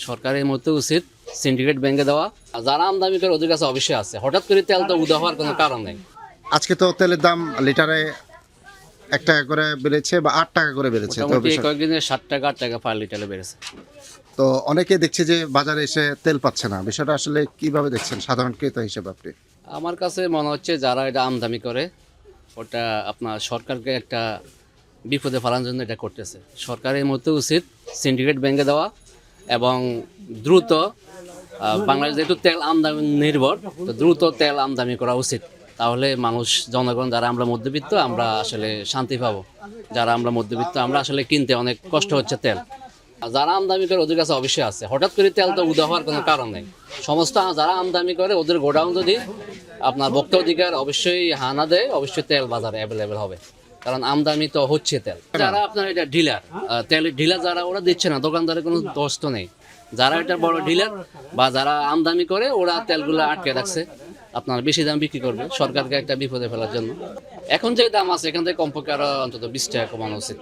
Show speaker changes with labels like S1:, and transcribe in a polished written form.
S1: সরকারের মধ্যে উচিত সিন্ডিকেট ব্যাংকে দেওয়া। আর যারা আমদানি করে ওদের কাছে অবশ্যই আছে, হঠাৎ করে তেল তো উদা হওয়ার কোনো কারণ নেই।
S2: আজকে তো তেলের দাম লিটারে 1 টাকা করে বেড়েছে বা 8 টাকা করে বেড়েছে। তো
S1: মোটামুটি কয়েকদিনে 7 টাকা 8 টাকা পার লিটারে বেড়েছে।
S2: তো অনেকে দেখছে যে বাজারে এসে তেল পাচ্ছে না, বিষয়টা আসলে কিভাবে দেখছেন সাধারণ ক্রেতা হিসেবে আপনি?
S1: আমার কাছে মনে হচ্ছে যারা এটা আমদানি করে ওটা আপনার সরকারকে একটা বিপদে ফেলার জন্য এটা করতেছে। সরকারের মধ্যে উচিত সিন্ডিকেট ব্যাংকে দেওয়া এবং দ্রুত বাংলাদেশ যেহেতু তেল আমদানি নির্ভর, তো দ্রুত তেল আমদানি করা উচিত। তাহলে মানুষ জনগণ যারা আমরা মধ্যবিত্ত আমরা আসলে শান্তি পাবো। যারা আমরা মধ্যবিত্ত আমরা আসলে কিনতে অনেক কষ্ট হচ্ছে তেল। আর যারা আমদানি করে ওদের কাছে অবশ্যই আছে, হঠাৎ করে তেল তো উদা হওয়ার কোনো কারণ নেই। সমস্ত যারা আমদানি করে ওদের গোডাউন যদি আপনার ভোক্তা অধিকার অবশ্যই হানা দেয়, অবশ্যই তেল বাজারে অ্যাভেলেবেল হবে, কারণ আমদানি তো হচ্ছে তেল। যারা আপনার এটা ডিলার, তেলের ডিলার যারা ওরা দিচ্ছে না, দোকানদারের কোনো দোষ তো নেই। যারা এটা বড় ডিলার বা যারা আমদানি করে ওরা তেলগুলো আটকে রাখছে, আপনার বেশি দাম বিক্রি করবে সরকারকে একটা বিপদে ফেলার জন্য। এখন যে দাম আছে এখান থেকে কমপক্ষে আরো অন্তত 20 টাকা কমানো উচিত।